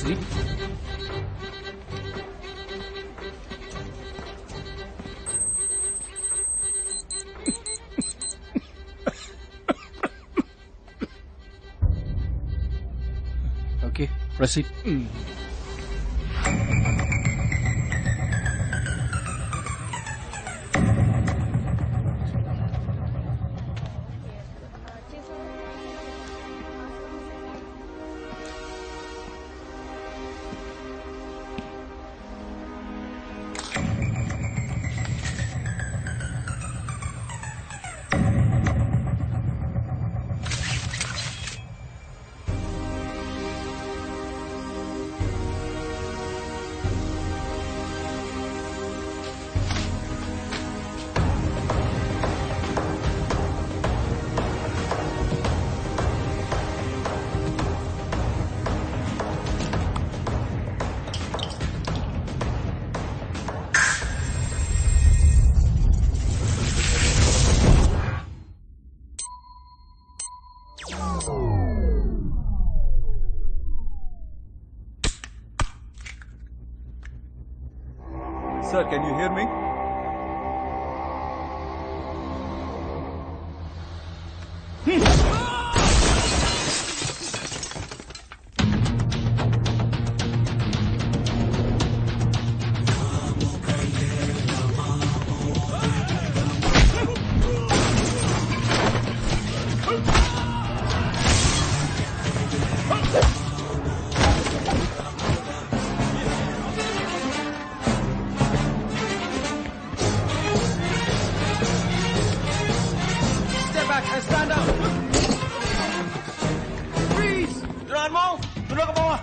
See? Okay, proceed. Sir, can you hear me? Step back and stand up. Freeze! Geronimo, tunduk ke bawah.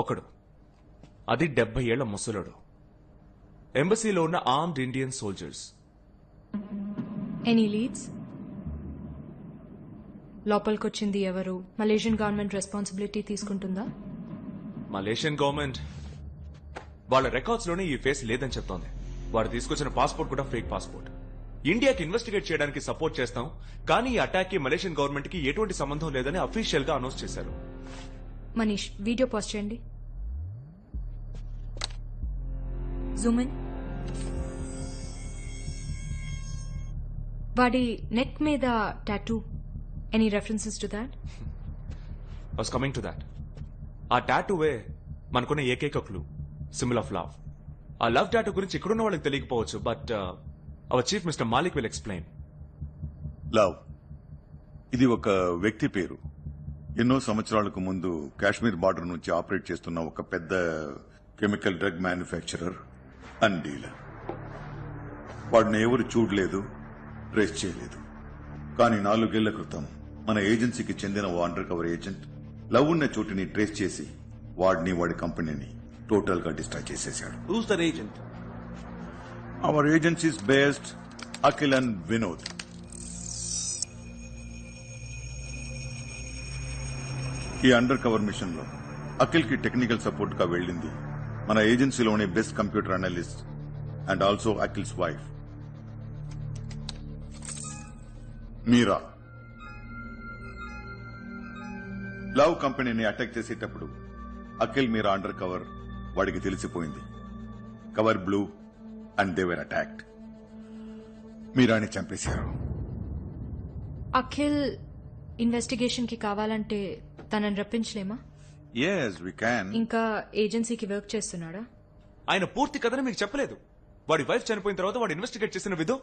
ఒకడు, అది 70 ఏళ్ల ముసలుడు. ఎంబసీలో ఉన్న armed Indian soldiers. Any leads? లోపలికొచ్చింది ఎవరు? మలేషియన్ గవర్నమెంట్ రెస్పాన్సిబిలిటీ తీసుకుంటుందా? మలేషియన్ గవర్నమెంట్ వాళ్ళ రికార్డ్స్ లోనే ఈ ఫేస్ లేదని చెప్తోంది. వాడు తీసుకొచ్చిన పాస్పోర్ట్ కూడా ఫేక్ పాస్పోర్ట్. ఇండియాకి ఇన్వెస్టిగేట్ చేయడానికి సపోర్ట్ చేస్తాం, కానీ ఈ అటాక్ కి మలేషియన్ గవర్నమెంట్ కి ఎటువంటి సంబంధం లేదని అఫీషియల్ గా అనౌన్స్ చేశారు. మనీష్, వీడియో పోస్ట్ చేయండి. Zoom in. వాడి నెక్ మీద tattoo. Any references to that? Was coming to that. ఆ టాటూవే మనకున్న ఏకైక క్లూ, సింబల్ ఆఫ్ లవ్. ఆ లవ్ టాటూ గురించి ఇక్కడున్న వాళ్ళకి తెలియకపోవచ్చు, but our chief mister Malik will explain. Love ఇది ఒక వ్యక్తి పేరు. ఎన్నో సంవత్సరాలకు ముందు కాశ్మీర్ బార్డర్ నుంచి ఆపరేట్ చేస్తున్న ఒక పెద్ద chemical drug manufacturer and dealer. వాడిని ఎవరు చూడలేదు, ట్రేస్ చేయలేదు. కానీ 4 ఏళ్ల క్రితం మన ఏజెన్సీకి చెందిన ఓ అండర్ కవర్ ఏజెంట్ లవ్ ఉన్న చోటుని ట్రేస్ చేసి వాడిని, వాడి కంపెనీని టోటల్ గా డిస్ట్రాయ్ చేసేశాడు. Who's that agent? Our agencies based Akhil and Vinod. ఈ అండర్ కవర్ మిషన్ లో అఖిల్ కి టెక్నికల్ సపోర్ట్ గా వెళ్ళింది మన ఏజెన్సీలోని best computer analyst and also Akhil's wife Meera. Love కంపెనీని అటాక్ చేసేటప్పుడు అఖిల్ మీరా అండర్ కవర్ వాడికి తెలిసిపోయింది. Cover blue and they were attacked. మీరాని చంపేశారు. అఖిల్ ఇన్వెస్టిగేషన్ కి కావాలంటే తనని రప్పించలేమా? Yes we can. ఇంకా ఏజెన్సీకి వర్క్ చేస్తున్నాడా? ఆయన పూర్తి కథని మీకు చెప్పలేదు. వాడి వైఫ్ చనిపోయిన తర్వాత వాడు ఇన్వెస్టిగేట్ చేసిన విధం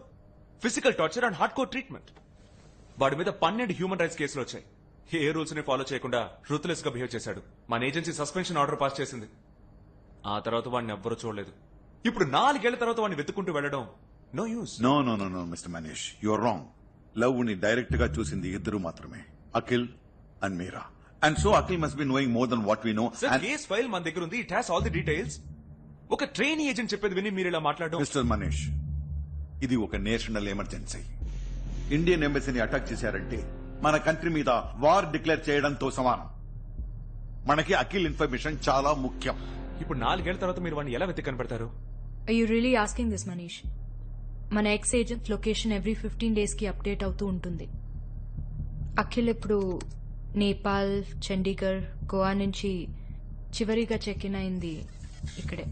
physical torture and hard core treatment. వాడి మీద 12 హ్యూమన్ రైట్స్ కేసులు వచ్చాయి. ఏ రూల్స్ ని ఫాలో చేయకుండా రూత్లెస్ గా బిహేవ్ చేశాడు. మన ఏజెన్సీ సస్పెన్షన్ ఆర్డర్ పాస్ చేసింది. ఆ తర్వాత వాడిని ఎవ్వరూ చూడలేదు. ఇప్పుడు 4 ఏళ్ల తర్వాత వాడిని వెతుక్కుంటూ వెళ్లడం no use. No no no no mister Manish, your wrong. Love ని డైరెక్ట్ గా చూసింది ఇద్దరు మాత్రమే, Akhil and Meera. And so Akhil must be knowing more than what we know. Case file మన దగ్గర ఉంది. It has all the details. ఒక ట్రైనీ ఏజెంట్ చెప్పేది విని మీరు ఇలా మాట్లాడడం. మిస్టర్ మనీష్, ఇది ఒక నేషనల్ ఎమర్జెన్సీ. ఇండియన్ ఎంబసీని అటాక్ చేశారంటే మన కంట్రీ మీద వార్ డిక్లేర్ చేయడంతో సమానం. మనకి అఖిల్ ఇన్ఫర్మేషన్ చాలా ముఖ్యం. ఇప్పుడు 4 ఏళ్ల తర్వాత మీరు వాడిని ఎలా వెతికి కనపడతారు? Are you really asking this, Manish? మన ex agent location every 15 days కి అప్డేట్ అవుతూ ఉంటుంది. అఖిల్ ఇప్పుడు నేపాల్, చండీగఢ్, గోవా నుంచి చివరిగా చెక్ ఇన్ అయింది ఇక్కడే.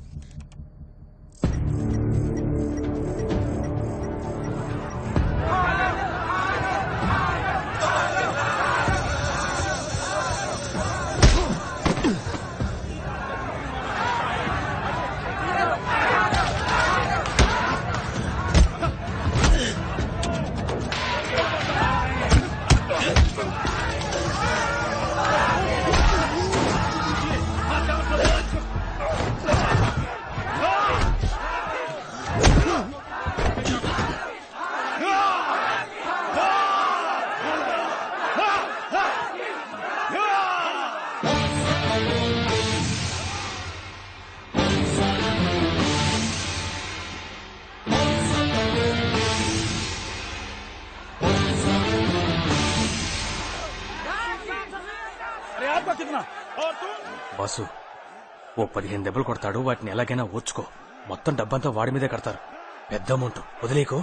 బాసు, ఓ 15 దెబ్బలు కొడతాడు. వాటిని ఎలాగైనా ఓర్చుకో. మొత్తం డబ్బంతా వాడి మీదే కడతారు. పెద్ద అమౌంట్ వదిలేకు.